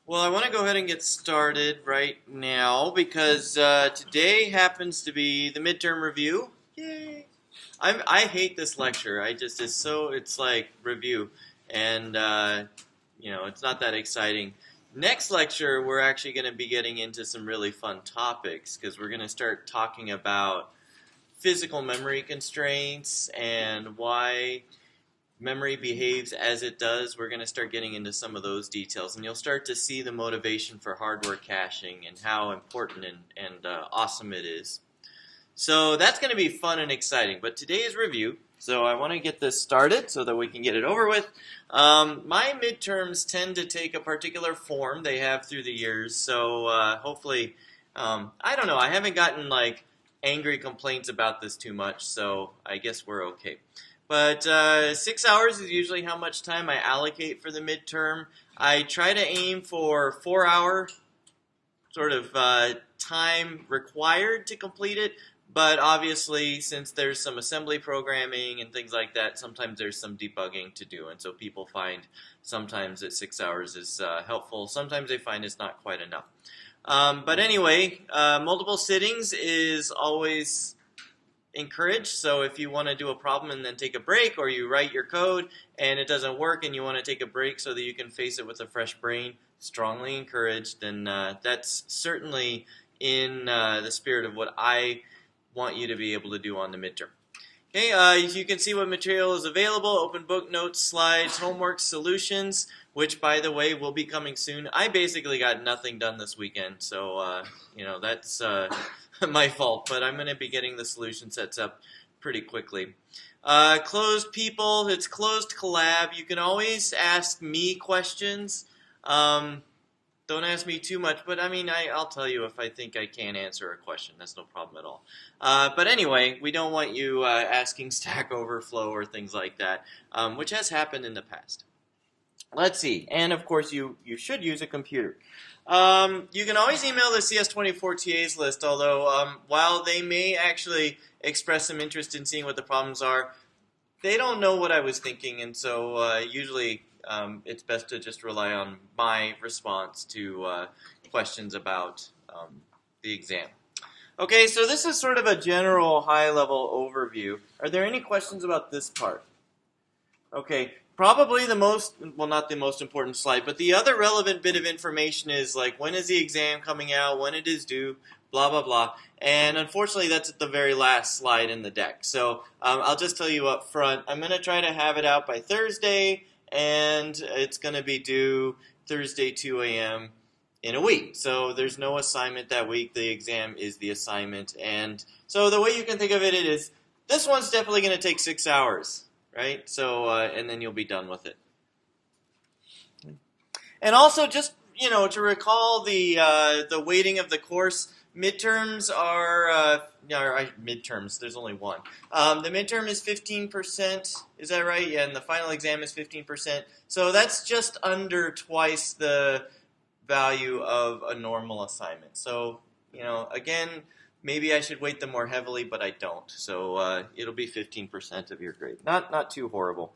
Well, I want to go ahead and get started right now because today happens to be the midterm review. Yay! I hate this lecture. It's like review, and it's not that exciting. Next lecture, we're actually going to be getting into some really fun topics because we're going to start talking about physical memory constraints and why memory behaves as it does. We're going to start getting into some of those details, and you'll start to see the motivation for hardware caching and how important and awesome it is. So that's going to be fun and exciting, but today is review, so I want to get this started so that we can get it over with. My midterms tend to take a particular form they have through the years, so hopefully, I don't know, I haven't gotten like angry complaints about this too much, so I guess we're okay. But 6 hours is usually how much time I allocate for the midterm. I try to aim for 4 hour sort of time required to complete it, but obviously since there's some assembly programming and things like that, sometimes there's some debugging to do, and so people find sometimes that 6 hours is helpful. Sometimes they find it's not quite enough. But anyway, multiple sittings is always encouraged. So if you want to do a problem and then take a break, or you write your code and it doesn't work and you want to take a break so that you can face it with a fresh brain, strongly encouraged. And that's certainly in the spirit of what I want you to be able to do on the midterm. Okay, you can see what material is available: open book, notes, slides, homework, solutions, which, by the way, will be coming soon. I basically got nothing done this weekend, so that's my fault, but I'm going to be getting the solution sets up pretty quickly. Closed people, it's closed collab. You can always ask me questions. Don't ask me too much, but I mean, I'll tell you if I think I can answer a question. That's no problem at all. But anyway, we don't want you asking Stack Overflow or things like that, which has happened in the past. Let's see. And of course, you should use a computer. You can always email the CS24 TAs list, although while they may actually express some interest in seeing what the problems are, they don't know what I was thinking, and so usually it's best to just rely on my response to questions about the exam. Okay, so this is sort of a general high-level overview. Are there any questions about this part? Okay, probably the most, well, not the most important slide, but the other relevant bit of information is like, when is the exam coming out, when it is due, blah, blah, blah. And unfortunately, that's at the very last slide in the deck. So I'll just tell you up front, I'm going to try to have it out by Thursday, and it's going to be due Thursday 2 a.m. in a week. So there's no assignment that week. The exam is the assignment. And so the way you can think of it is, this one's definitely going to take 6 hours, right? So, and then you'll be done with it. And also, just, to recall the weighting of the course, midterms are, midterms, there's only one. The midterm is 15%, is that right? Yeah, and the final exam is 15%. So that's just under twice the value of a normal assignment. So, again, maybe I should weight them more heavily, but I don't. So it'll be 15% of your grade. Not too horrible.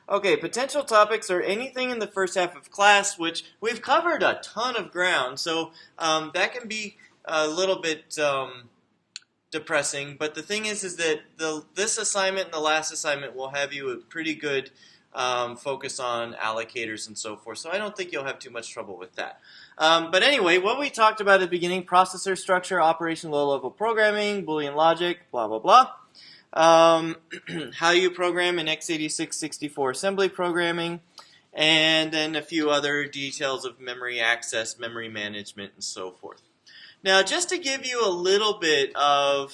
Okay, potential topics are anything in the first half of class, which we've covered a ton of ground. So that can be a little bit depressing. But the thing is that this assignment and the last assignment will have you a pretty good focus on allocators and so forth. So I don't think you'll have too much trouble with that. But anyway, what we talked about at the beginning: processor structure, operation, low-level programming, Boolean logic, blah, blah, blah. How you program in x86-64 assembly programming, and then a few other details of memory access, memory management, and so forth. Now, just to give you a little bit of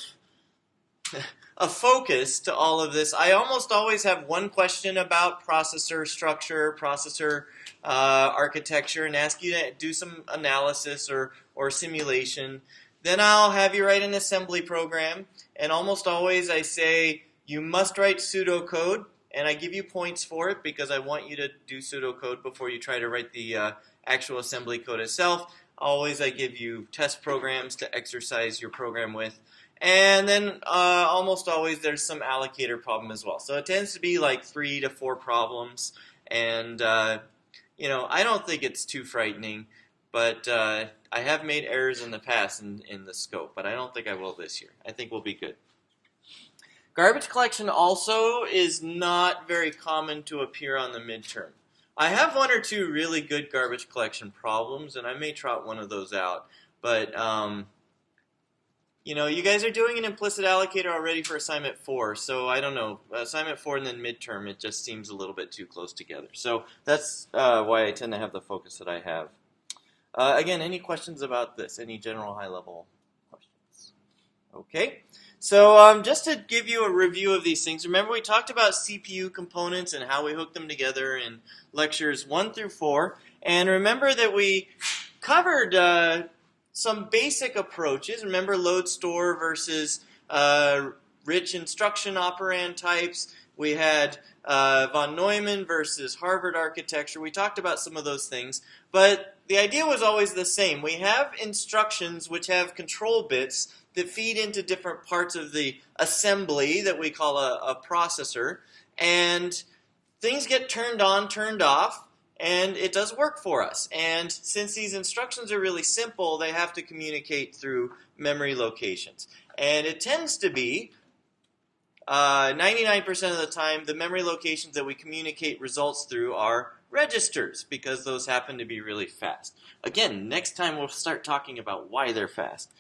a focus to all of this, I almost always have one question about processor structure, processor architecture, and ask you to do some analysis or simulation. Then I'll have you write an assembly program, and almost always I say you must write pseudocode, and I give you points for it because I want you to do pseudocode before you try to write the actual assembly code itself. Always I give you test programs to exercise your program with. And then almost always there's some allocator problem as well. So it tends to be like 3 to 4 problems, and I don't think it's too frightening. but I have made errors in the past in the scope, but I don't think I will this year. I think we'll be good. Garbage collection also is not very common to appear on the midterm. I have one or two really good garbage collection problems, and I may trot one of those out. But, you know, you guys are doing an implicit allocator already for assignment 4, so I don't know. Assignment 4 and then midterm, it just seems a little bit too close together. So that's why I tend to have the focus that I have. Again, any questions about this? Any general high-level questions? Okay. So just to give you a review of these things, remember we talked about CPU components and how we hook them together in lectures 1 through 4. And remember that we covered some basic approaches. Remember load store versus rich instruction operand types. We had von Neumann versus Harvard architecture. We talked about some of those things. But the idea was always the same. We have instructions which have control bits that feed into different parts of the assembly that we call a processor. And things get turned on, turned off, and it does work for us. And since these instructions are really simple, they have to communicate through memory locations. And it tends to be 99% of the time, the memory locations that we communicate results through are registers, because those happen to be really fast. Again, next time we'll start talking about why they're fast.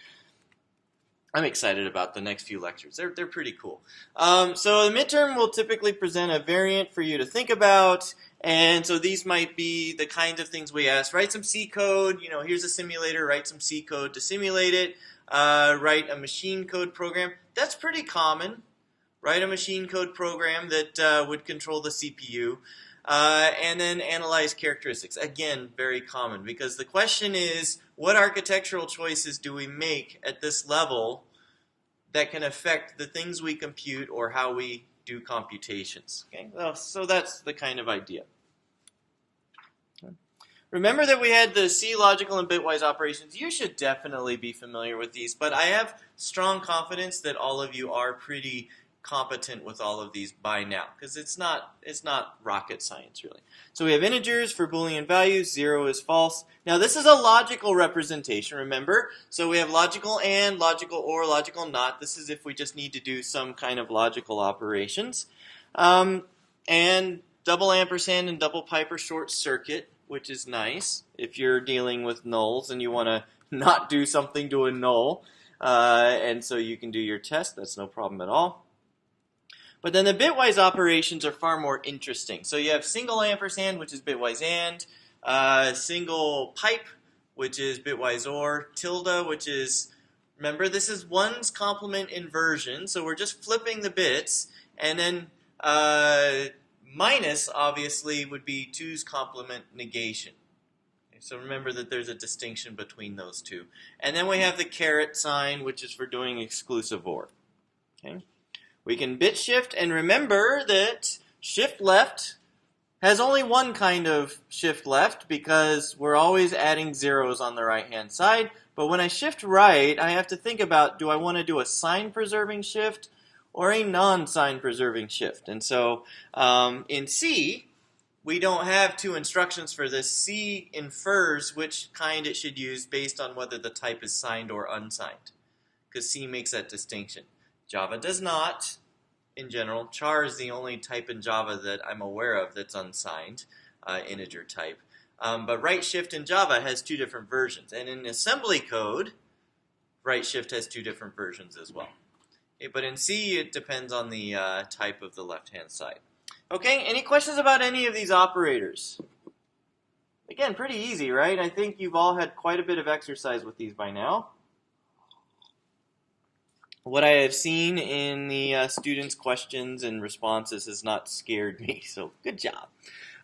I'm excited about the next few lectures. They're pretty cool. So the midterm will typically present a variant for you to think about. And so these might be the kinds of things we ask. Write some C code. You know, here's a simulator. Write some C code to simulate it. Write a machine code program. That's pretty common. Write a machine code program that would control the CPU. And then analyze characteristics. Again, very common, because the question is, what architectural choices do we make at this level that can affect the things we compute or how we do computations? Okay, well, so that's the kind of idea. Remember that we had the C logical and bitwise operations. You should definitely be familiar with these, but I have strong confidence that all of you are pretty competent with all of these by now, because it's not rocket science really. So we have integers for Boolean values. 0 is false. Now this is a logical representation, remember? So we have logical and, logical or, logical not. This is if we just need to do some kind of logical operations. And double ampersand and double pipe are short circuit, which is nice if you're dealing with nulls and you want to not do something to a null. And so you can do your test. That's no problem at all. But then the bitwise operations are far more interesting. So you have single ampersand, which is bitwise and, single pipe, which is bitwise or, tilde, which is, remember, this is 1's complement inversion, so we're just flipping the bits, and then minus, obviously, would be 2's complement negation. Okay, so remember that there's a distinction between those two. And then we have the caret sign, which is for doing exclusive or. Okay? We can bit shift, and remember that shift left has only one kind of shift left, because we're always adding zeros on the right-hand side. But when I shift right, I have to think about, do I want to do a sign-preserving shift or a non-sign-preserving shift? And so in C, we don't have two instructions for this. C infers which kind it should use based on whether the type is signed or unsigned, because C makes that distinction. Java does not, in general. Char is the only type in Java that I'm aware of that's unsigned, integer type. But right shift in Java has two different versions. And in assembly code, right shift has two different versions as well. Okay, but in C, it depends on the type of the left-hand side. Okay, any questions about any of these operators? Again, pretty easy, right? I think you've all had quite a bit of exercise with these by now. What I have seen in the students' questions and responses has not scared me, so good job.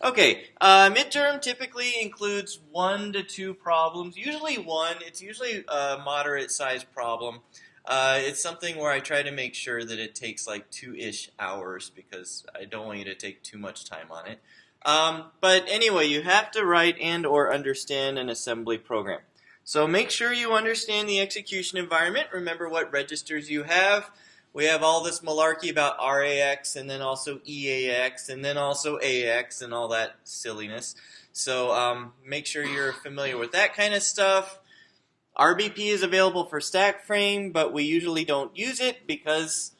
Okay, midterm typically includes 1 to 2 problems, usually 1. It's usually a moderate-sized problem. It's something where I try to make sure that it takes like 2-ish hours, because I don't want you to take too much time on it. But anyway, you have to write and or understand an assembly program. So make sure you understand the execution environment. Remember what registers you have. We have all this malarkey about RAX and then also EAX and then also AX and all that silliness. So make sure you're familiar with that kind of stuff. RBP is available for stack frame, but we usually don't use it because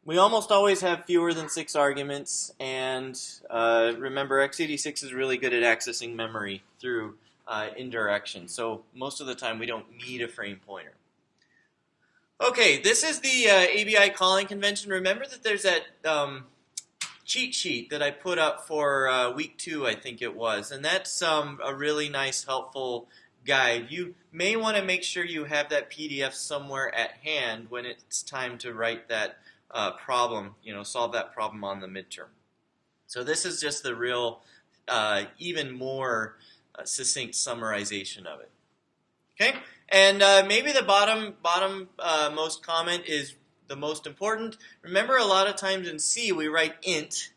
we almost always have fewer than 6 arguments, and remember, x86 is really good at accessing memory through indirection, so most of the time we don't need a frame pointer. Okay, this is the ABI calling convention. Remember that there's that cheat sheet that I put up for week 2, I think it was, and that's a really nice, helpful guide. You may want to make sure you have that PDF somewhere at hand when it's time to write that problem, solve that problem on the midterm. So this is just the real, even more succinct summarization of it. Okay, and maybe the bottom most comment is the most important. Remember, a lot of times in C we write int,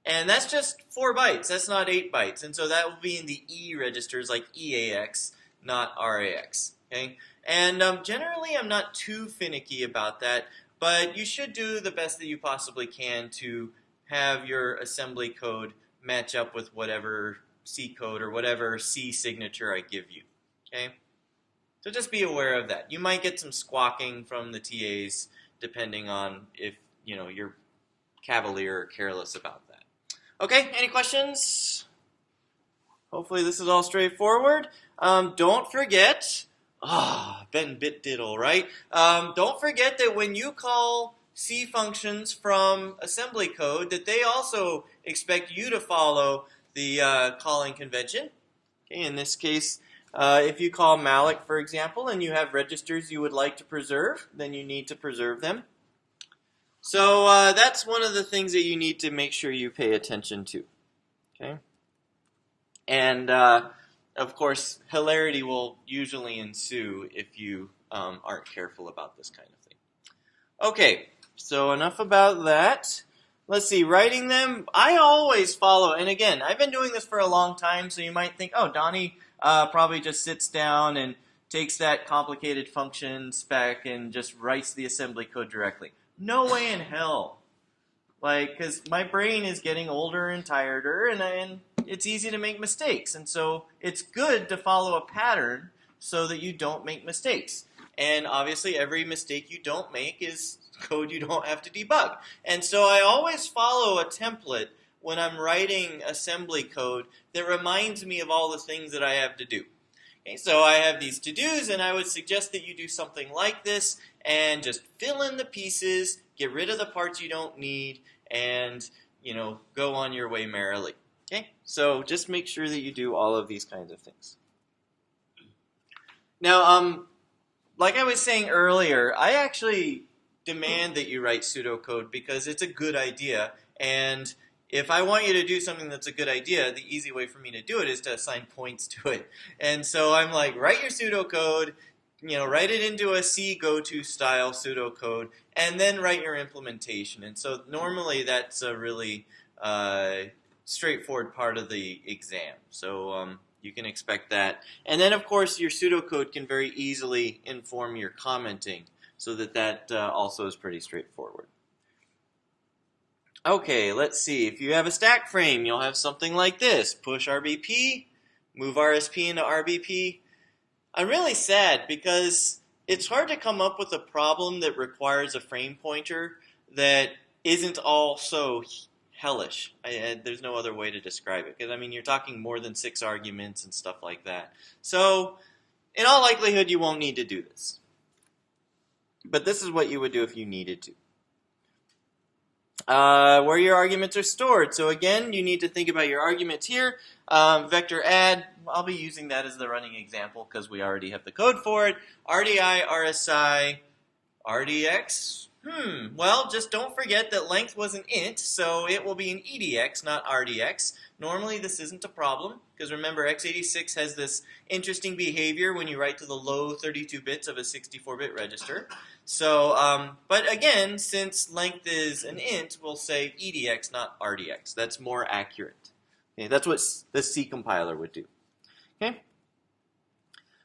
and that's just 4 bytes. That's not 8 bytes, and so that will be in the E registers like EAX, not RAX. Okay, and generally I'm not too finicky about that, but you should do the best that you possibly can to have your assembly code match up with whatever C code or whatever C signature I give you. Okay, so just be aware of that. You might get some squawking from the TAs depending on if you're cavalier or careless about that. Okay, any questions? Hopefully this is all straightforward. Don't forget, Ben bit diddle, right? Don't forget that when you call C functions from assembly code, that they also expect you to follow the calling convention. Okay, in this case, if you call malloc, for example, and you have registers you would like to preserve, then you need to preserve them. So that's one of the things that you need to make sure you pay attention to. Okay, and of course, hilarity will usually ensue if you aren't careful about this kind of thing. Okay, so enough about that. Let's see, writing them, I always follow, and again, I've been doing this for a long time, so you might think, oh, Donnie probably just sits down and takes that complicated function spec and just writes the assembly code directly. No way in hell. Because my brain is getting older and tireder, and it's easy to make mistakes. And so it's good to follow a pattern so that you don't make mistakes. And obviously every mistake you don't make is code you don't have to debug. And so I always follow a template when I'm writing assembly code that reminds me of all the things that I have to do. Okay, so I have these to-dos, and I would suggest that you do something like this and just fill in the pieces, get rid of the parts you don't need, and go on your way merrily. Okay, so just make sure that you do all of these kinds of things. Now, like I was saying earlier, I actually demand that you write pseudocode because it's a good idea, and if I want you to do something that's a good idea, the easy way for me to do it is to assign points to it. And so I'm like, write your pseudocode, write it into a C go-to style pseudocode, and then write your implementation. And so normally that's a really straightforward part of the exam. So you can expect that. And then, of course, your pseudocode can very easily inform your commenting, so that also is pretty straightforward. Okay, let's see. If you have a stack frame, you'll have something like this. Push RBP, move RSP into RBP. I'm really sad because it's hard to come up with a problem that requires a frame pointer that isn't all so hellish. There's no other way to describe it. Because, you're talking more than 6 arguments and stuff like that. So, in all likelihood, you won't need to do this. But this is what you would do if you needed to. Where your arguments are stored. So again, you need to think about your arguments here. Vector add, I'll be using that as the running example because we already have the code for it. RDI, RSI, RDX. Well, just don't forget that length was an int, so it will be an EDX, not RDX. Normally this isn't a problem, because remember, x86 has this interesting behavior when you write to the low 32 bits of a 64-bit register. So, but again, since length is an int, we'll say EDX, not RDX. That's more accurate. Okay, that's what the C compiler would do. Okay.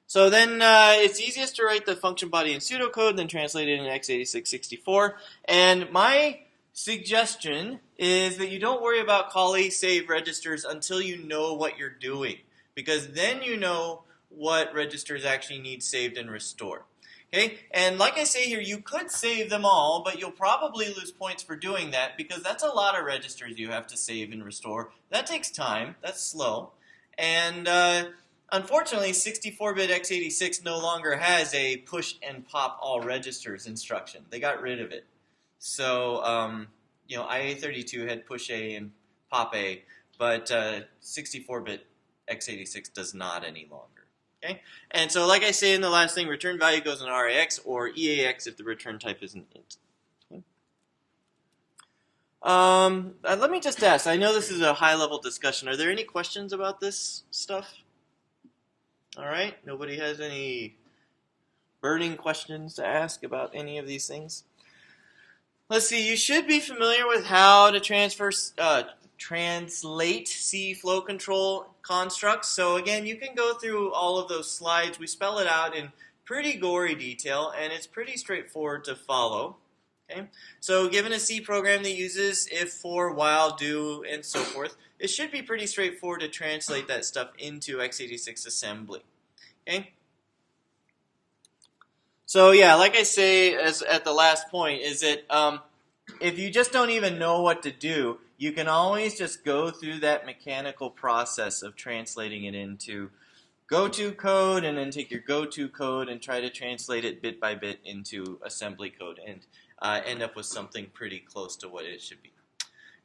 So then it's easiest to write the function body in pseudocode, then translate it in x86-64. And my suggestion is that you don't worry about callee save registers until you know what you're doing, because then you know what registers actually need saved and restored. Okay, and like I say here, you could save them all, but you'll probably lose points for doing that because that's a lot of registers you have to save and restore. That takes time. That's slow. And unfortunately, 64-bit x86 no longer has a push and pop all registers instruction. They got rid of it. So, IA32 had push A and pop A, but 64-bit x86 does not any longer. Okay, and so like I say in the last thing, return value goes in RAX or EAX if the return type is an int. Okay. Let me just ask, I know this is a high-level discussion. Are there any questions about this stuff? All right, nobody has any burning questions to ask about any of these things? Let's see, you should be familiar with how to translate C flow control constructs. So again, you can go through all of those slides. We spell it out in pretty gory detail, and it's pretty straightforward to follow. Okay, so given a C program that uses if, for, while, do, and so forth, it should be pretty straightforward to translate that stuff into x86 assembly. Okay. So yeah, like I say at the last point, is that if you just don't even know what to do, you can always just go through that mechanical process of translating it into go-to code and then take your go-to code and try to translate it bit by bit into assembly code and end up with something pretty close to what it should be.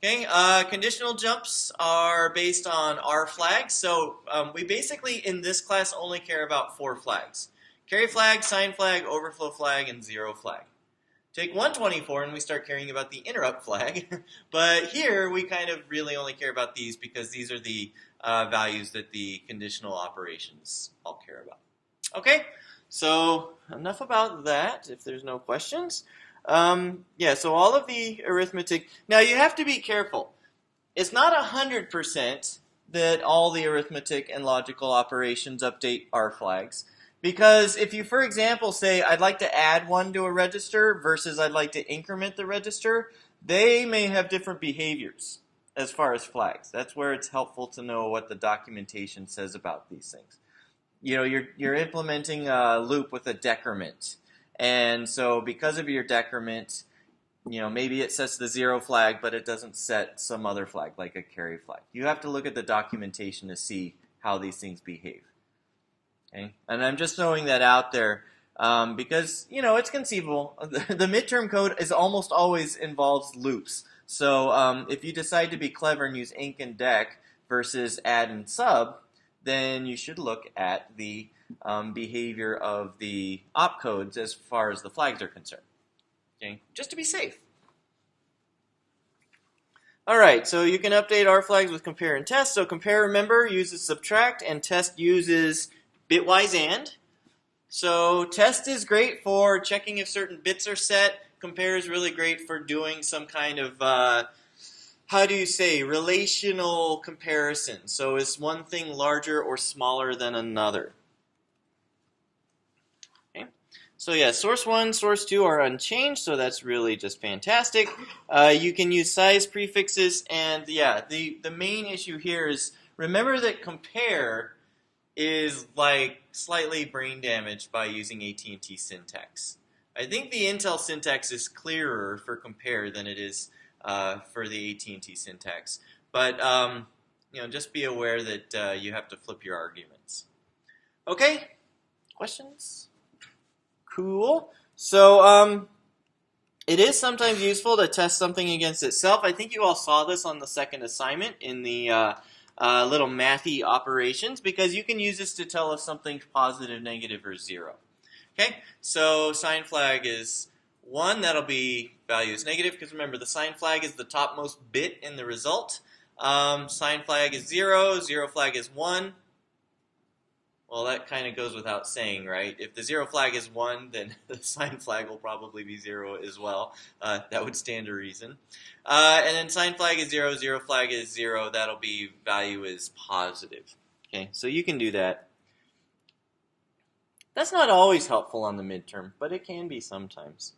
Okay, conditional jumps are based on R flags. So we basically in this class only care about 4 flags. Carry flag, sign flag, overflow flag, and 0 flag. Take 124 and we start caring about the interrupt flag. But here we kind of really only care about these because these are the values that the conditional operations all care about. Okay, so enough about that if there's no questions. Yeah, so all of the arithmetic. Now you have to be careful. It's not 100% that all the arithmetic and logical operations update R flags. Because if you, for example, say, I'd like to add 1 to a register versus I'd like to increment the register, they may have different behaviors as far as flags. That's where it's helpful to know what the documentation says about these things. You know, you're implementing a loop with a decrement. And so because of your decrement, you know, maybe it sets the 0 flag, but it doesn't set some other flag, like a carry flag. You have to look at the documentation to see how these things behave. Okay? And I'm just throwing that out there because, you know, it's conceivable. The midterm code is almost always involves loops. So if you decide to be clever and use inc and dec versus add and sub, then you should look at the behavior of the opcodes as far as the flags are concerned. Okay? Just to be safe. All right, so you can update R flags with compare and test. So compare, remember, uses subtract, and test uses bitwise and. So test is great for checking if certain bits are set. Compare is really great for doing some kind of, how do you say, relational comparison. So is one thing larger or smaller than another? Okay. So yeah, source 1, source 2 are unchanged, so that's really just fantastic. You can use size prefixes, and yeah, the main issue here is remember that compare is like slightly brain damaged by using AT&T syntax. I think the Intel syntax is clearer for compare than it is for the AT&T syntax. But you know, just be aware that you have to flip your arguments. Okay, questions? Cool. So it is sometimes useful to test something against itself. I think you all saw this on the second assignment in the little mathy operations, because you can use this to tell if something's positive, negative, or 0. Okay, so sign flag is 1. That'll be value is negative, because remember, the sign flag is the topmost bit in the result. Sign flag is 0. 0 flag is 1. Well, that kind of goes without saying, right? If the 0 flag is 1, then the sign flag will probably be 0 as well. That would stand to reason. And then sign flag is 0, 0 flag is 0. That'll be value is positive. Okay, so you can do that. That's not always helpful on the midterm, but it can be sometimes.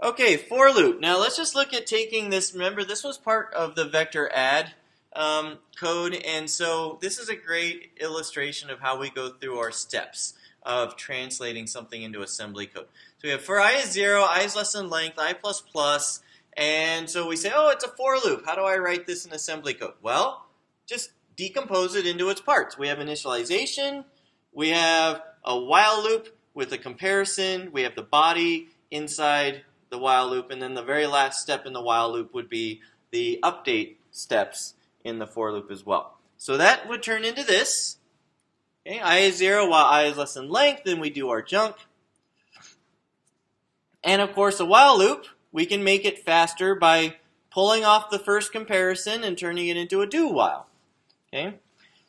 Okay, for loop. Now let's just look at taking this. Remember, this was part of the vector add code, and so this is a great illustration of how we go through our steps of translating something into assembly code. So we have for I is 0, I is less than length, I plus plus, and so we say, oh, it's a for loop. How do I write this in assembly code? Well, just decompose it into its parts. We have initialization, we have a while loop with a comparison, we have the body inside the while loop, and then the very last step in the while loop would be the update steps in the for loop as well. So that would turn into this. Okay, I is 0 while I is less than length, then we do our junk. And of course, a while loop, we can make it faster by pulling off the first comparison and turning it into a do while. Okay,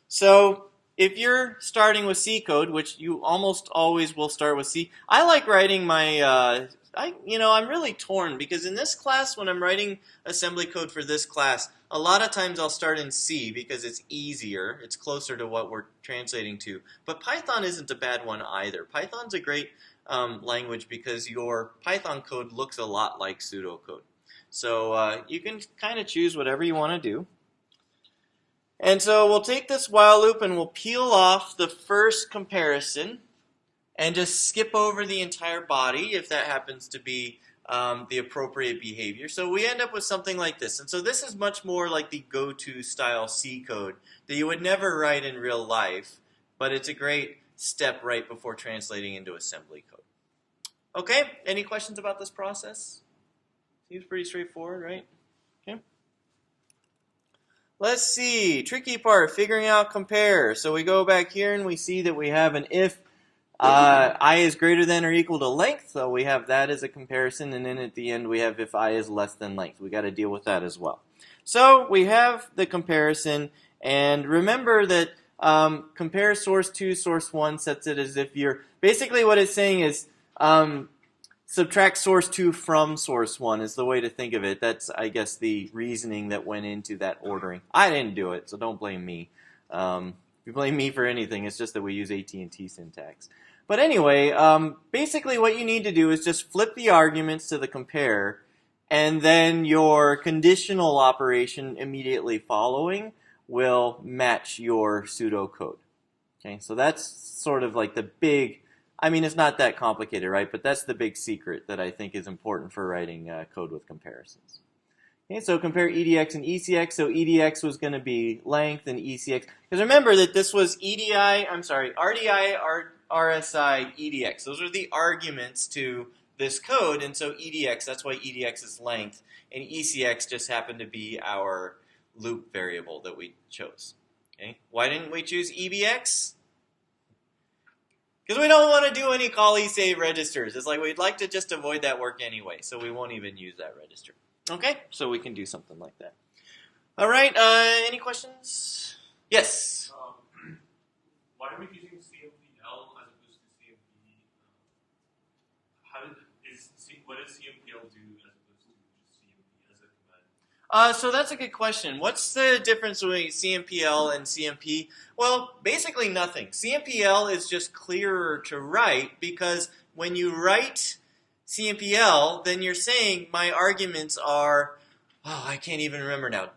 so if you're starting with C code, which you almost always will start with C, I like writing my I'm really torn because in this class, when I'm writing assembly code for this class, a lot of times I'll start in C because it's easier. It's closer to what we're translating to. But Python isn't a bad one either. Python's a great language because your Python code looks a lot like pseudocode. So you can kind of choose whatever you want to do. And so we'll take this while loop and we'll peel off the first comparison and just skip over the entire body if that happens to be the appropriate behavior. So we end up with something like this. And so this is much more like the go-to style C code that you would never write in real life, but it's a great step right before translating into assembly code. Okay, any questions about this process? Seems pretty straightforward, right? Okay. Let's see, tricky part, figuring out compare. So we go back here and we see that we have an if I is greater than or equal to length, so we have that as a comparison, and then at the end we have if I is less than length. We got to deal with that as well. So we have the comparison, and remember that compare source 2, source 1 sets it as if you're, basically what it's saying is subtract source 2 from source 1 is the way to think of it. That's, I guess, the reasoning that went into that ordering. I didn't do it, so don't blame me. If you blame me for anything, it's just that we use AT&T syntax. But anyway, basically what you need to do is just flip the arguments to the compare, and then your conditional operation immediately following will match your pseudocode. Okay, so that's sort of like the big, I mean, it's not that complicated, right? But that's the big secret that I think is important for writing code with comparisons. Okay, so compare EDX and ECX. So EDX was going to be length and ECX. Because remember that this was RDI, RSI, EDX. Those are the arguments to this code. And so EDX, that's why EDX is length. And ECX just happened to be our loop variable that we chose. Okay, why didn't we choose EBX? Because we don't want to do any call save registers. It's like we'd like to just avoid that work anyway. So we won't even use that register. Okay, so we can do something like that. All right, any questions? Yes? Why are we using CMPL as opposed to CMP? What does CMPL do as opposed to just CMP as a command? So that's a good question. What's the difference between CMPL and CMP? Well, basically nothing. CMPL is just clearer to write because when you write CMPL, then you're saying my arguments are, I can't even remember now,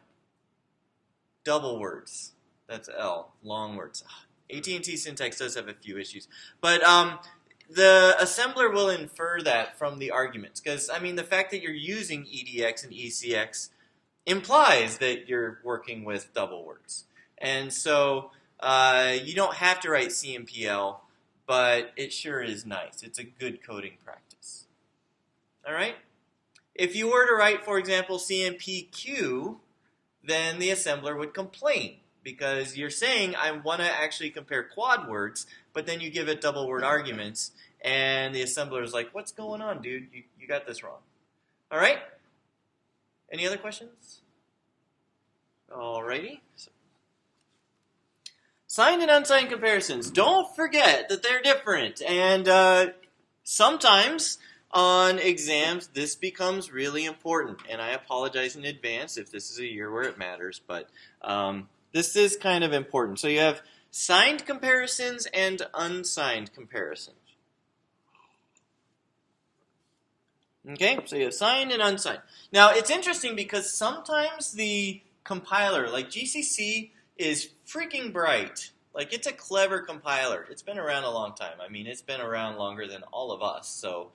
double words. That's L, long words. AT&T syntax does have a few issues. But the assembler will infer that from the arguments. Because, I mean, the fact that you're using EDX and ECX implies that you're working with double words. And so you don't have to write CMPL, but it sure is nice. It's a good coding practice. All right? If you were to write, for example, CMPQ, then the assembler would complain because you're saying I want to actually compare quad words, but then you give it double word arguments, and the assembler is like, what's going on, dude? You got this wrong. All right? Any other questions? Alrighty. Signed and unsigned comparisons. Don't forget that they're different, and sometimes on exams, this becomes really important, and I apologize in advance if this is a year where it matters, but this is kind of important. So you have signed comparisons and unsigned comparisons. Okay, so you have signed and unsigned. Now, it's interesting because sometimes the compiler, like GCC, is freaking bright. Like, it's a clever compiler. It's been around a long time. I mean, it's been around longer than all of us. So,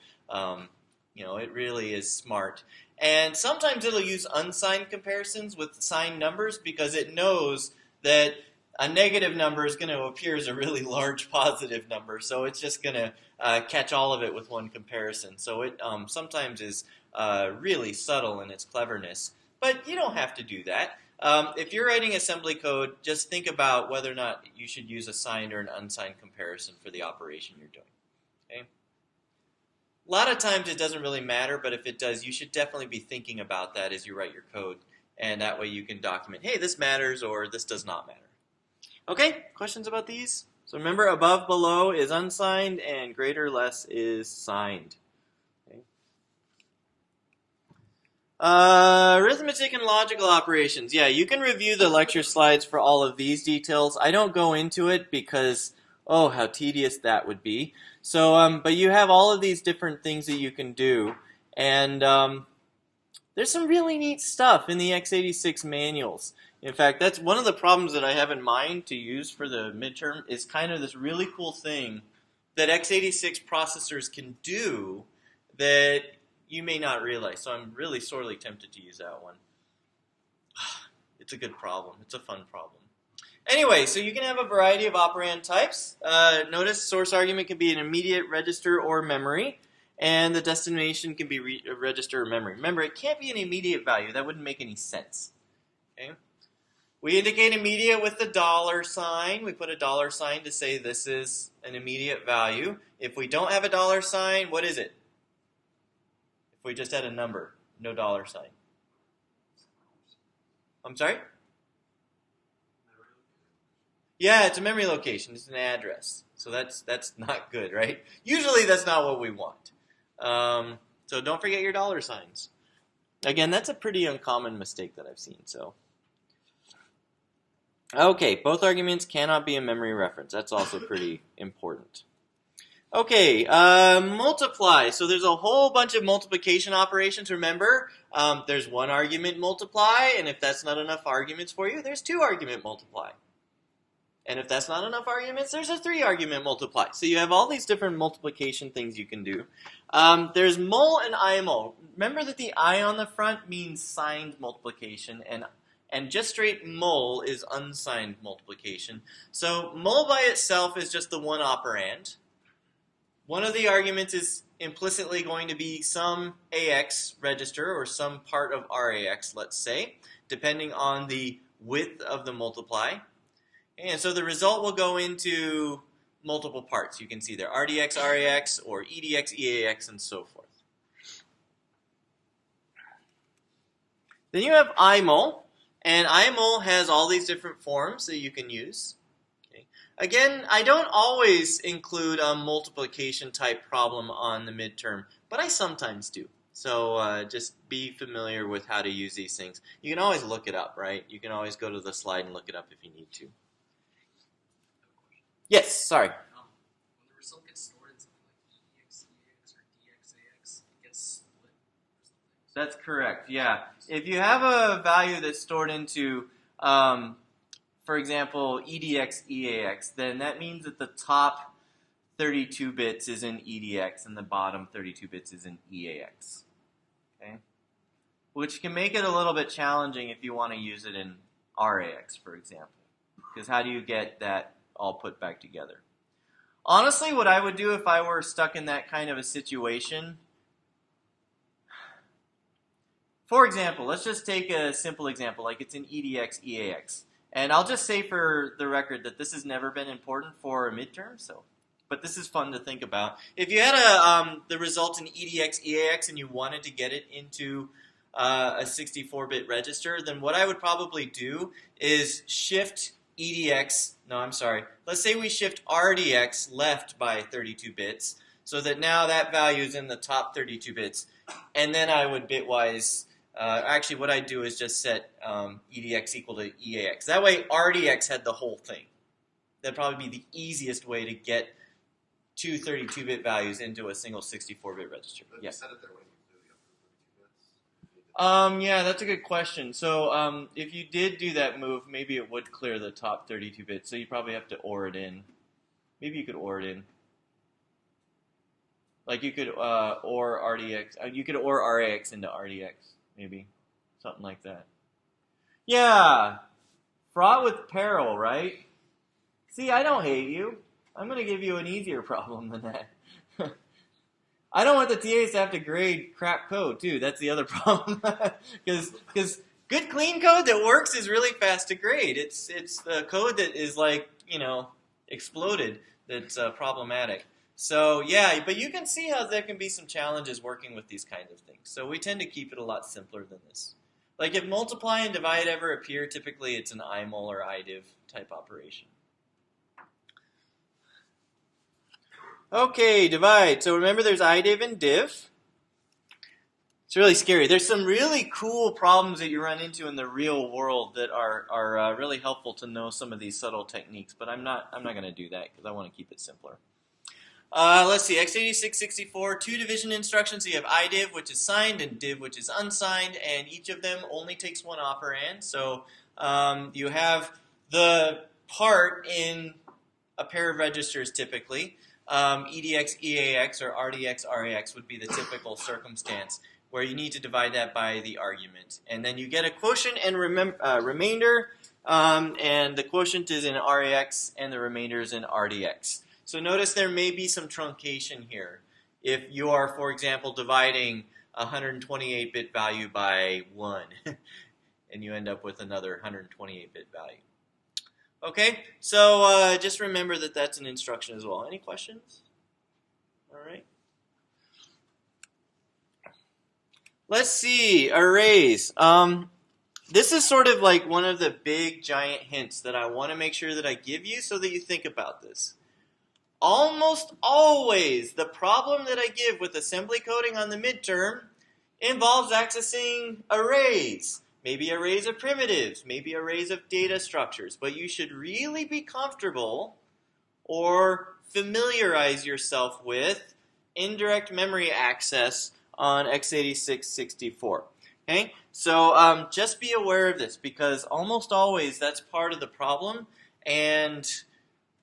it really is smart. And sometimes it'll use unsigned comparisons with signed numbers because it knows that a negative number is going to appear as a really large positive number. So it's just going to catch all of it with one comparison. So it sometimes is really subtle in its cleverness. But you don't have to do that. If you're writing assembly code, just think about whether or not you should use a signed or an unsigned comparison for the operation you're doing. Okay? A lot of times it doesn't really matter, but if it does, you should definitely be thinking about that as you write your code. And that way you can document, hey, this matters or this does not matter. Okay, questions about these? So remember, above, below is unsigned, and greater, less is signed. Okay. Arithmetic and logical operations. Yeah, you can review the lecture slides for all of these details. I don't go into it because, oh, how tedious that would be. So, but you have all of these different things that you can do, and there's some really neat stuff in the x86 manuals. In fact, that's one of the problems that I have in mind to use for the midterm is kind of this really cool thing that x86 processors can do that you may not realize. So I'm really sorely tempted to use that one. It's a good problem. It's a fun problem. Anyway, so you can have a variety of operand types. Notice source argument can be an immediate register or memory, and the destination can be a register or memory. Remember, it can't be an immediate value. That wouldn't make any sense. Okay? We indicate immediate with the $sign. We put a $sign to say this is an immediate value. If we don't have a $sign, what is it? If we just had a number, no $sign. I'm sorry? Yeah, it's a memory location. It's an address. So that's not good, right? Usually that's not what we want. So don't forget your $signs. Again, that's a pretty uncommon mistake that I've seen. So. Okay, both arguments cannot be a memory reference. That's also pretty important. Okay, multiply. So there's a whole bunch of multiplication operations. Remember, there's one argument multiply, and if that's not enough arguments for you, there's two argument multiply. And if that's not enough arguments, there's a 3-argument multiply. So you have all these different multiplication things you can do. There's mul and imul. Remember that the I on the front means signed multiplication, and just straight mul is unsigned multiplication. So mul by itself is just the one operand. One of the arguments is implicitly going to be some AX register or some part of RAX, let's say, depending on the width of the multiply. And so the result will go into multiple parts. You can see there RDX, RAX, or EDX, EAX, and so forth. Then you have imul. And imul has all these different forms that you can use. Okay. Again, I don't always include a multiplication type problem on the midterm, but I sometimes do. So just be familiar with how to use these things. You can always look it up, right? You can always go to the slide and look it up if you need to. Yes, sorry. When the result gets stored in something like EDX, EAX, or DXAX, it gets split or something. That's correct, yeah. If you have a value that's stored into, for example, EDX, EAX, then that means that the top 32 bits is in EDX and the bottom 32 bits is in EAX. Okay? Which can make it a little bit challenging if you want to use it in RAX, for example. Because how do you get that all put back together? Honestly, what I would do if I were stuck in that kind of a situation, for example, let's just take a simple example, like it's in EDX, EAX. And I'll just say for the record that this has never been important for a midterm, but this is fun to think about. If you had the result in EDX, EAX, and you wanted to get it into a 64-bit register, then what I would probably do is shift EDX, let's say we shift RDX left by 32 bits, so that now that value is in the top 32 bits, and then I would bitwise, actually what I'd do is just set EDX equal to EAX. That way RDX had the whole thing. That'd probably be the easiest way to get two 32-bit values into a single 64-bit register. But Yes? you set it there when you Yeah, that's a good question. So, if you did do that move, maybe it would clear the top 32 bits. So you probably have to OR it in. Maybe you could OR it in. Like you could OR RDX. You could OR RAX into RDX, maybe something like that. Yeah, fraught with peril, right? See, I don't hate you. I'm gonna give you an easier problem than that. I don't want the TAs to have to grade crap code too. That's the other problem. Because good clean code that works is really fast to grade. It's the code that is like exploded that's problematic. So yeah, but you can see how there can be some challenges working with these kinds of things. So we tend to keep it a lot simpler than this. Like if multiply and divide ever appear, typically it's an imul or idiv type operation. Okay, divide. So remember there's idiv and div. It's really scary. There's some really cool problems that you run into in the real world that are really helpful to know some of these subtle techniques, but I'm not going to do that because I want to keep it simpler. Let's see, x86, 64, two division instructions. So you have idiv, which is signed, and div, which is unsigned, and each of them only takes one operand. So you have the part in a pair of registers typically. EDX, EAX, or RDX, RAX would be the typical circumstance where you need to divide that by the argument. And then you get a quotient and remainder, and the quotient is in RAX and the remainder is in RDX. So notice there may be some truncation here. If you are, for example, dividing a 128-bit value by 1, and you end up with another 128-bit value. Okay, so just remember that that's an instruction as well. Any questions? All right. Let's see, arrays. This is sort of like one of the big giant hints that I want to make sure that I give you so that you think about this. Almost always, the problem that I give with assembly coding on the midterm involves accessing arrays. Maybe arrays of primitives, maybe arrays of data structures, but you should really be comfortable or familiarize yourself with indirect memory access on x86 64. Okay, so just be aware of this because almost always that's part of the problem, and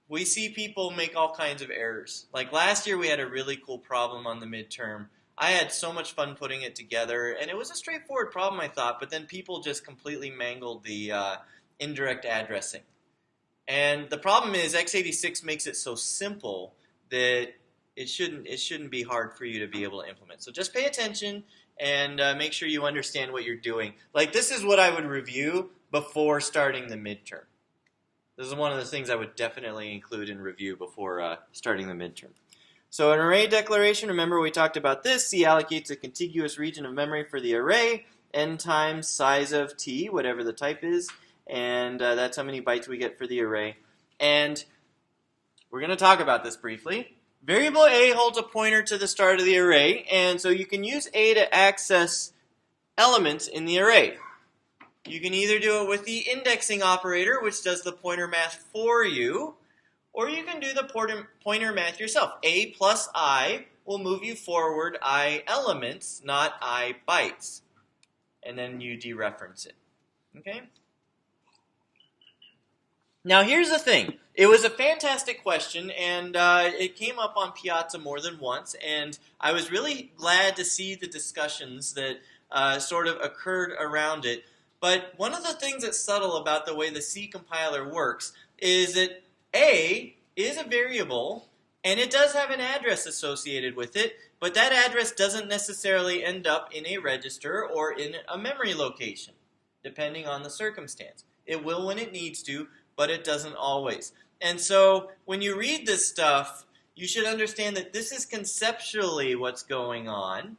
we see people make all kinds of errors. Like last year we had a really cool problem on the midterm. I had so much fun putting it together, and it was a straightforward problem, I thought, but then people just completely mangled the indirect addressing. And the problem is x86 makes it so simple that it shouldn't be hard for you to be able to implement. So just pay attention and make sure you understand what you're doing. Like this is what I would review before starting the midterm. This is one of the things I would definitely include in review before starting the midterm. So an array declaration, remember we talked about this. C allocates a contiguous region of memory for the array, n times size of t, whatever the type is, and that's how many bytes we get for the array. And we're going to talk about this briefly. Variable a holds a pointer to the start of the array, and so you can use a to access elements in the array. You can either do it with the indexing operator, which does the pointer math for you, or you can do the pointer math yourself. A plus I will move you forward I elements, not I bytes. And then you dereference it. Okay? Now here's the thing. It was a fantastic question, and it came up on Piazza more than once, and I was really glad to see the discussions that sort of occurred around it. But one of the things that's subtle about the way the C compiler works is that A is a variable, and it does have an address associated with it, but that address doesn't necessarily end up in a register or in a memory location, depending on the circumstance. It will when it needs to, but it doesn't always. And so when you read this stuff, you should understand that this is conceptually what's going on.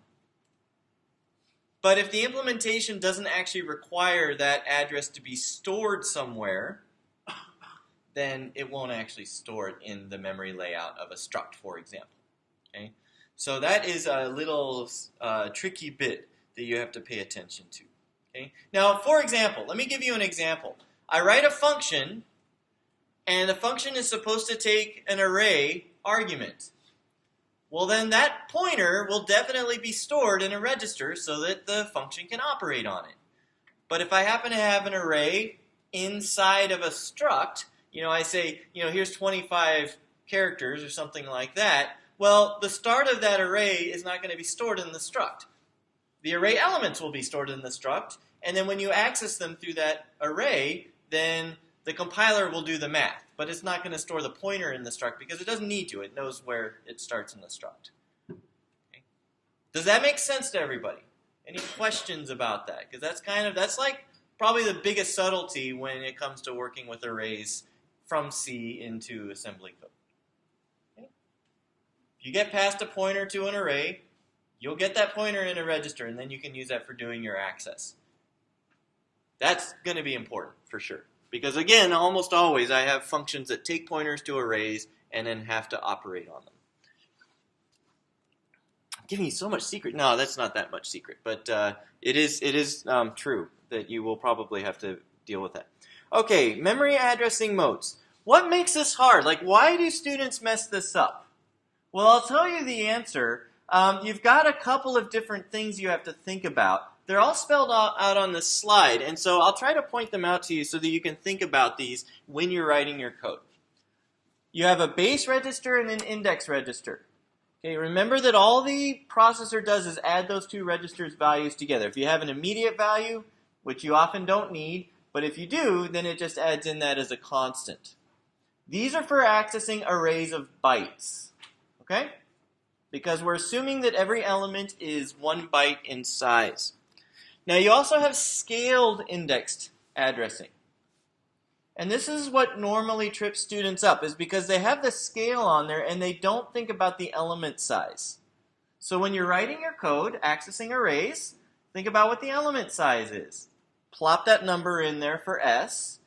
But if the implementation doesn't actually require that address to be stored somewhere, then it won't actually store it in the memory layout of a struct, for example. Okay? So that is a little tricky bit that you have to pay attention to. Okay? Now, for example, let me give you an example. I write a function, and the function is supposed to take an array argument. well then that pointer will definitely be stored in a register so that the function can operate on it. But if I happen to have an array inside of a struct, I say, here's 25 characters or something like that, well, the start of that array is not going to be stored in the struct. The array elements will be stored in the struct, and then when you access them through that array, then the compiler will do the math. But it's not going to store the pointer in the struct because it doesn't need to. It knows where it starts in the struct. Okay. Does that make sense to everybody? Any questions about that? Because that's like probably the biggest subtlety when it comes to working with arrays from C into assembly code. Okay. If you get past a pointer to an array, you'll get that pointer in a register, and then you can use that for doing your access. That's going to be important for sure. Because again, almost always I have functions that take pointers to arrays and then have to operate on them. I'm giving you so much secret. No, that's not that much secret, but it is true that you will probably have to deal with that. Okay, memory addressing modes. What makes this hard? Like, why do students mess this up? Well, I'll tell you the answer. You've got a couple of different things you have to think about. They're all spelled out on this slide, and so I'll try to point them out to you so that you can think about these when you're writing your code. You have a base register and an index register. Okay, remember that all the processor does is add those two registers' values together. If you have an immediate value, which you often don't need, but if you do, then it just adds in that as a constant. These are for accessing arrays of bytes. Okay? Because we're assuming that every element is 1 byte in size. Now you also have scaled indexed addressing. And this is what normally trips students up, is because they have the scale on there and they don't think about the element size. So when you're writing your code, accessing arrays, think about what the element size is. Plop that number in there for S,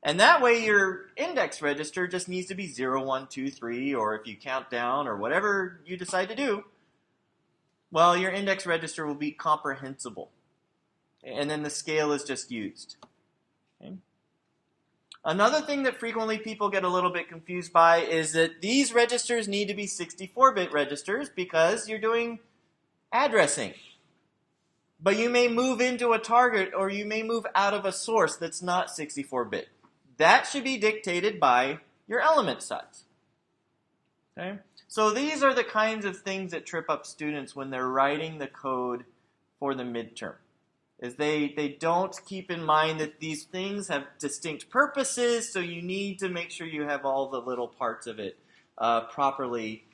and that way your index register just needs to be 0, 1, 2, 3, or if you count down or whatever you decide to do, well, your index register will be comprehensible. And then the scale is just used. Okay. Another thing that frequently people get a little bit confused by is that these registers need to be 64-bit registers because you're doing addressing. But you may move into a target or you may move out of a source that's not 64-bit. That should be dictated by your element size. Okay? So these are the kinds of things that trip up students when they're writing the code for the midterm. Is they don't keep in mind that these things have distinct purposes, so you need to make sure you have all the little parts of it properly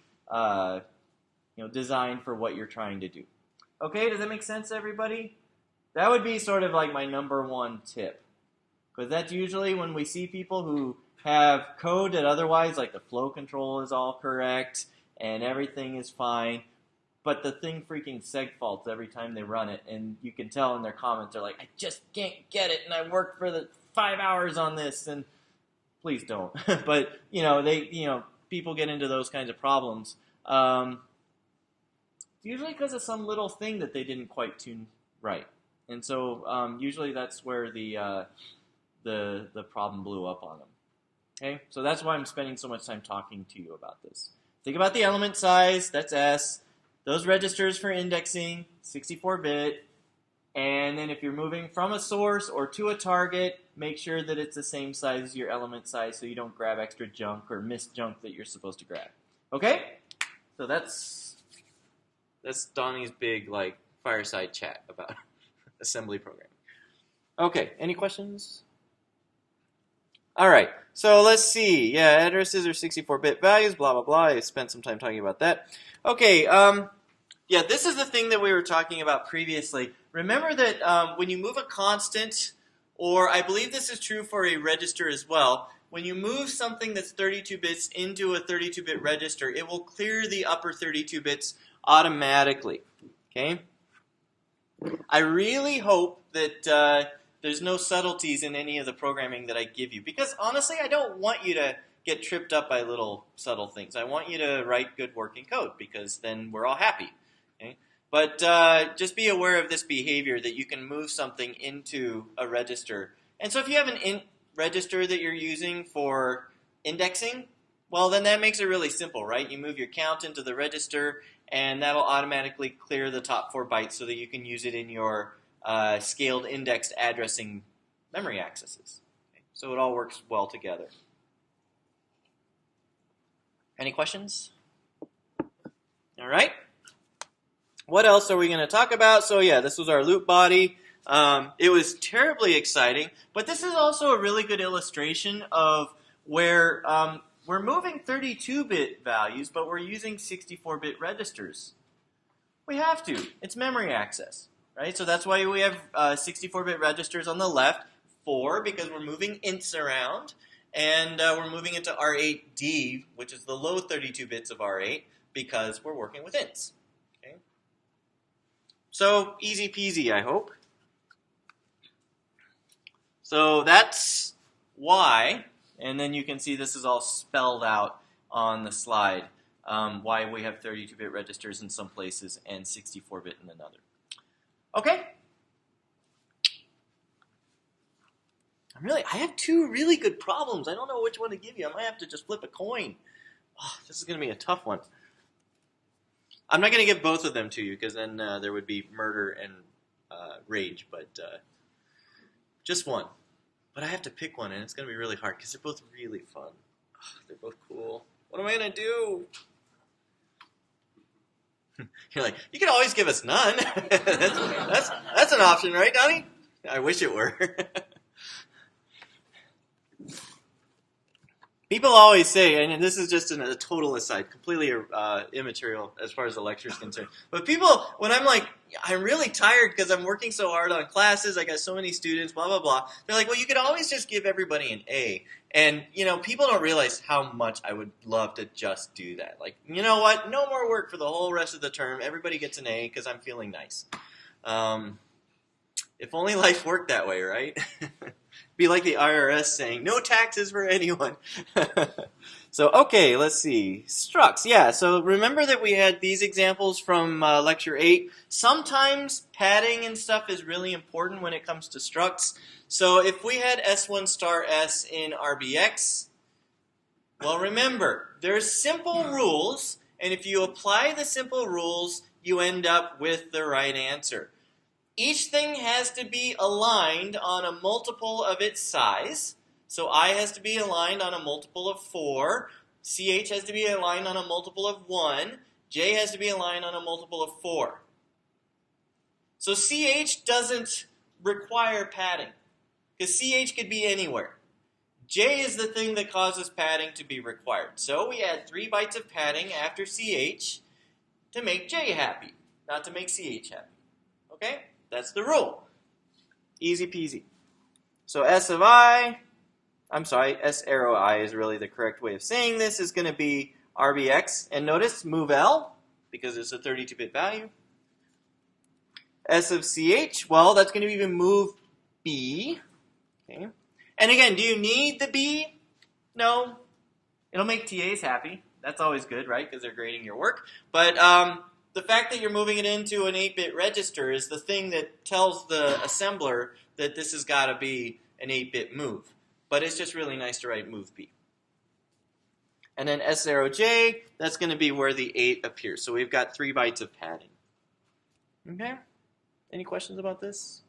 designed for what you're trying to do. Okay, does that make sense, everybody? That would be sort of like my number one tip. Because that's usually when we see people who have code that otherwise, like the flow control is all correct and everything is fine, but the thing freaking seg faults every time they run it, and you can tell in their comments, they're like, I just can't get it, and I worked for the 5 hours on this, and please don't. But, people get into those kinds of problems. Usually because of some little thing that they didn't quite tune right. And so usually that's where the problem blew up on them. Okay, so that's why I'm spending so much time talking to you about this. Think about the element size, that's S. Those registers for indexing, 64-bit. And then if you're moving from a source or to a target, make sure that it's the same size as your element size so you don't grab extra junk or miss junk that you're supposed to grab. Okay? So that's Donnie's big fireside chat about assembly programming. Okay, any questions? All right, so let's see. Yeah, addresses are 64-bit values, blah, blah, blah. I spent some time talking about that. Okay, yeah, this is the thing that we were talking about previously. Remember that when you move a constant, or I believe this is true for a register as well, when you move something that's 32 bits into a 32-bit register, it will clear the upper 32 bits automatically. Okay? I really hope that there's no subtleties in any of the programming that I give you, because honestly, I don't want you to get tripped up by little subtle things. I want you to write good working code, because then we're all happy. Okay? But just be aware of this behavior that you can move something into a register. And so if you have an int register that you're using for indexing, Well, then that makes it really simple, right? You move your count into the register, and that'll automatically clear the top 4 bytes so that you can use it in your scaled indexed addressing memory accesses. Okay? So it all works well together. Any questions? All right. What else are we going to talk about? So yeah, this was our loop body. It was terribly exciting, but this is also a really good illustration of where we're moving 32-bit values, but we're using 64-bit registers. We have to. It's memory access, right? So that's why we have 64-bit registers on the left, 4, because we're moving ints around, and we're moving into R8D, which is the low 32 bits of R8, because we're working with ints. Okay? So easy peasy, I hope. So that's why, and then you can see this is all spelled out on the slide, why we have 32-bit registers in some places and 64-bit in another. Okay? I have 2 really good problems. I don't know which one to give you. I might have to just flip a coin. Oh, this is going to be a tough one. I'm not going to give both of them to you because then there would be murder and rage, but just one. But I have to pick one, and it's going to be really hard because they're both really fun. Oh, they're both cool. What am I going to do? You're like, you can always give us none. that's an option, right, Donnie? I wish it were. People always say, and this is just a total aside, completely immaterial as far as the lecture is concerned, but people, when I'm like, I'm really tired because I'm working so hard on classes, I got so many students, blah, blah, blah, they're like, well, you could always just give everybody an A. And, people don't realize how much I would love to just do that. Like, you know what? No more work for the whole rest of the term. Everybody gets an A because I'm feeling nice. If only life worked that way, right? Be like the IRS saying, no taxes for anyone. So, okay, let's see. Structs, yeah. So remember that we had these examples from Lecture 8. Sometimes padding and stuff is really important when it comes to structs. So if we had S1 star S in RBX, well, remember, there's simple rules, and if you apply the simple rules, you end up with the right answer. Each thing has to be aligned on a multiple of its size. So I has to be aligned on a multiple of 4. CH has to be aligned on a multiple of 1. J has to be aligned on a multiple of 4. So CH doesn't require padding, because CH could be anywhere. J is the thing that causes padding to be required. So we add 3 bytes of padding after CH to make J happy, not to make CH happy. Okay? That's the rule. Easy peasy. So S arrow I is really the correct way of saying this, is going to be RBX. And notice move L, because it's a 32-bit value. S of CH, well, that's going to even move B. Okay. And again, do you need the B? No. It'll make TAs happy. That's always good, right? Because they're grading your work. But the fact that you're moving it into an 8-bit register is the thing that tells the assembler that this has got to be an 8-bit move. But it's just really nice to write move B. And then S arrow J, that's going to be where the 8 appears. So we've got 3 bytes of padding. Okay? Any questions about this?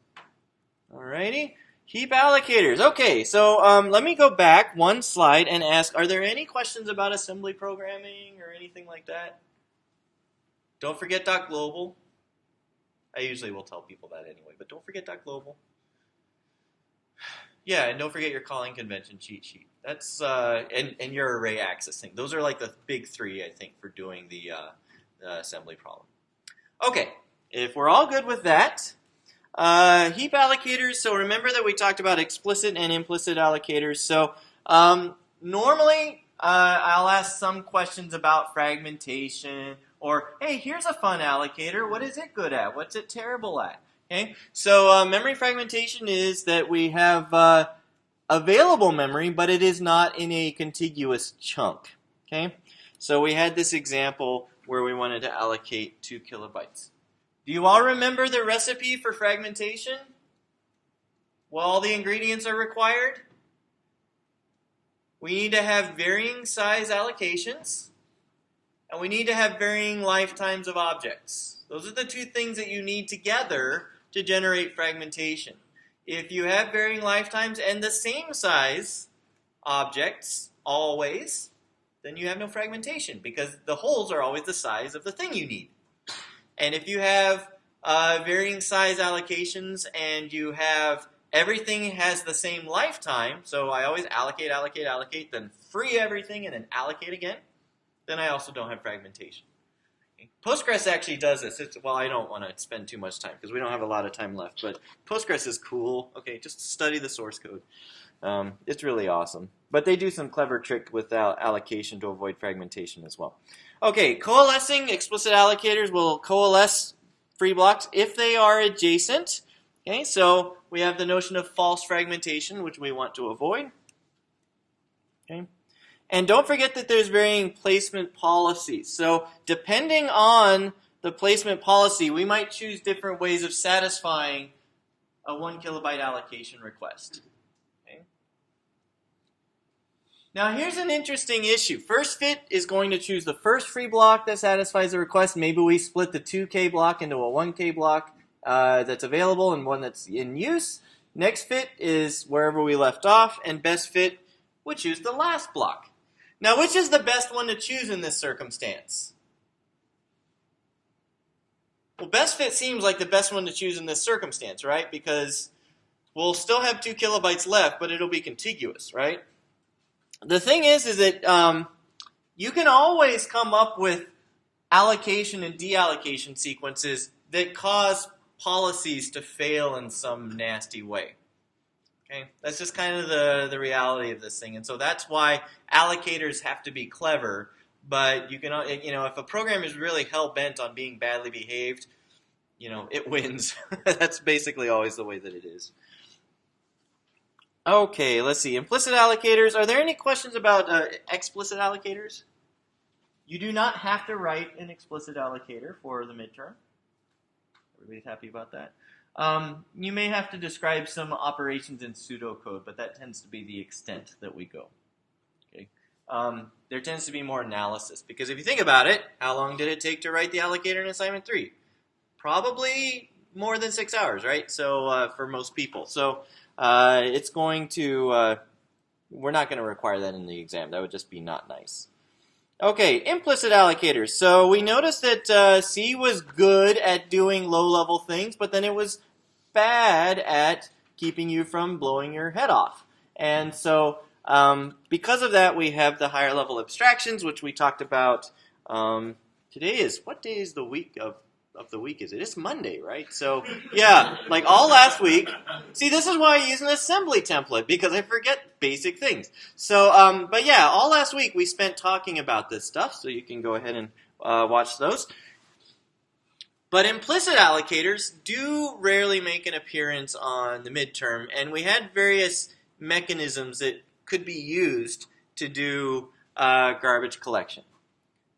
Alrighty. Heap allocators. Okay, so let me go back one slide and ask, are there any questions about assembly programming or anything like that? Don't forget .global. I usually will tell people that anyway, but don't forget .global. Yeah, and don't forget your calling convention cheat sheet. That's and your array access thing. Those are like the big 3, I think, for doing the assembly problem. Okay, if we're all good with that, heap allocators. So remember that we talked about explicit and implicit allocators. So normally I'll ask some questions about fragmentation. Or, hey, here's a fun allocator. What is it good at? What's it terrible at? Okay, so memory fragmentation is that we have available memory, but it is not in a contiguous chunk. Okay, so we had this example where we wanted to allocate 2 kilobytes. Do you all remember the recipe for fragmentation? Well, all the ingredients are required? we need to have varying size allocations, and we need to have varying lifetimes of objects. Those are the two things that you need together to generate fragmentation. If you have varying lifetimes and the same size objects always, then you have no fragmentation because the holes are always the size of the thing you need. And if you have varying size allocations and you have everything has the same lifetime, so I always allocate, allocate, allocate, then free everything and then allocate again, then I also don't have fragmentation. Okay. Postgres actually does this. Well, I don't want to spend too much time because we don't have a lot of time left, but Postgres is cool. Okay, just study the source code. It's really awesome. But they do some clever trick with allocation to avoid fragmentation as well. Okay, coalescing explicit allocators will coalesce free blocks if they are adjacent. Okay, so we have the notion of false fragmentation, which we want to avoid. Okay, and don't forget that there's varying placement policies. So depending on the placement policy, we might choose different ways of satisfying a 1 kilobyte allocation request. Now here's an interesting issue. First fit is going to choose the first free block that satisfies the request. Maybe we split the 2K block into a 1K block that's available and one that's in use. Next fit is wherever we left off, and best fit would choose the last block. Now which is the best one to choose in this circumstance? Well, best fit seems like the best one to choose in this circumstance, right? Because we'll still have 2 kilobytes left, but it'll be contiguous, right? The thing is that you can always come up with allocation and deallocation sequences that cause policies to fail in some nasty way. Okay, that's just kind of the reality of this thing, and so that's why allocators have to be clever. But you can, if a program is really hell bent on being badly behaved, it wins. That's basically always the way that it is. Okay, let's see. Implicit allocators. Are there any questions about explicit allocators? You do not have to write an explicit allocator for the midterm. Everybody's happy about that. You may have to describe some operations in pseudocode, but that tends to be the extent that we go. Okay. There tends to be more analysis, because if you think about it, how long did it take to write the allocator in assignment 3? Probably more than 6 hours, right? So for most people. So it's going to, we're not going to require that in the exam. That would just be not nice. Okay, implicit allocators. So we noticed that C was good at doing low-level things, but then it was bad at keeping you from blowing your head off. And so because of that, we have the higher-level abstractions, which we talked about. Today is, what day is the week of the week is it? It's Monday, right? So, yeah, like all last week. See, this is why I use an assembly template, because I forget basic things. So, but yeah, all last week we spent talking about this stuff, so you can go ahead and watch those. But implicit allocators do rarely make an appearance on the midterm, and we had various mechanisms that could be used to do garbage collection.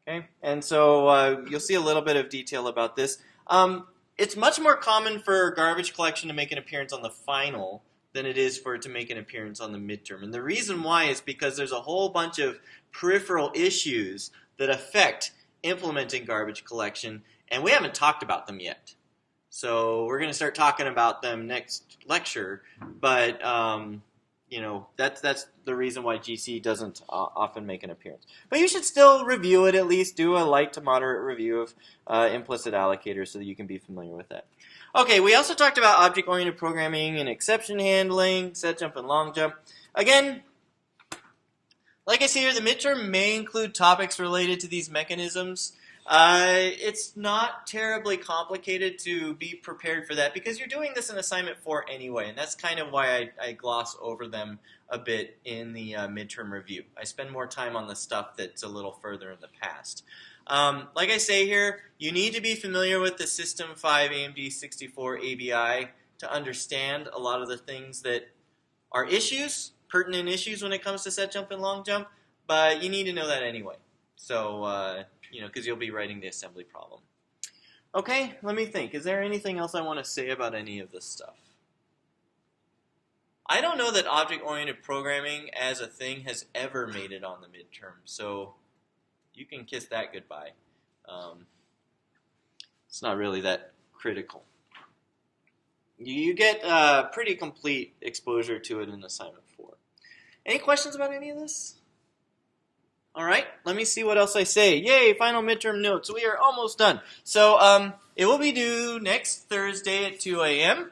Okay, and so you'll see a little bit of detail about this. It's much more common for garbage collection to make an appearance on the final than it is for it to make an appearance on the midterm. And the reason why is because there's a whole bunch of peripheral issues that affect implementing garbage collection, and we haven't talked about them yet. So we're going to start talking about them next lecture, but that's the reason why GC doesn't often make an appearance. But you should still review it, at least do a light to moderate review of implicit allocators so that you can be familiar with that. Okay, we also talked about object-oriented programming and exception handling, set jump and long jump. Again, like I say here, the midterm may include topics related to these mechanisms. It's not terribly complicated to be prepared for that because you're doing this in assignment 4 anyway, and that's kind of why I gloss over them a bit in the midterm review. I spend more time on the stuff that's a little further in the past. Like I say here, you need to be familiar with the System 5 AMD 64 ABI to understand a lot of the things that are issues, pertinent issues when it comes to set jump and long jump, but you need to know that anyway. So, because you'll be writing the assembly problem. Okay, let me think. Is there anything else I want to say about any of this stuff? I don't know that object-oriented programming as a thing has ever made it on the midterm, so you can kiss that goodbye. It's not really that critical. You get pretty complete exposure to it in assignment 4. Any questions about any of this? All right, let me see what else I say. Yay, final midterm notes. We are almost done. So it will be due next Thursday at 2 a.m.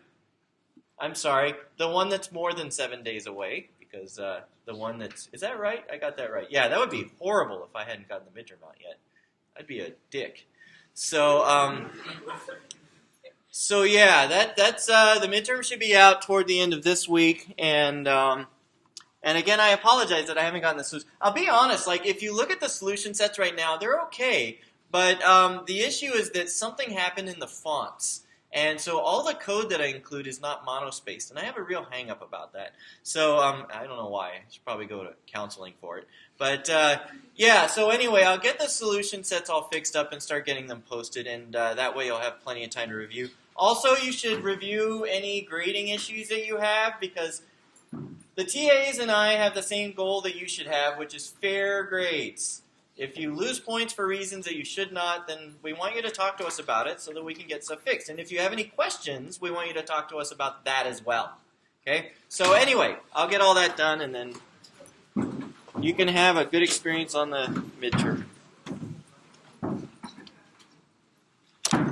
I'm sorry, the one that's more than 7 days away, because the one that's, is that right? I got that right. Yeah, that would be horrible if I hadn't gotten the midterm out yet. I'd be a dick. So, that's the midterm should be out toward the end of this week, and again, I apologize that I haven't gotten the solution. I'll be honest, like if you look at the solution sets right now, they're okay, but the issue is that something happened in the fonts. And so all the code that I include is not monospaced, and I have a real hang-up about that. So I don't know why. I should probably go to counseling for it. But so anyway, I'll get the solution sets all fixed up and start getting them posted, and that way you'll have plenty of time to review. Also, you should review any grading issues that you have, because the TAs and I have the same goal that you should have, which is fair grades. If you lose points for reasons that you should not, then we want you to talk to us about it so that we can get stuff fixed. And if you have any questions, we want you to talk to us about that as well. Okay? So anyway, I'll get all that done, and then you can have a good experience on the midterm.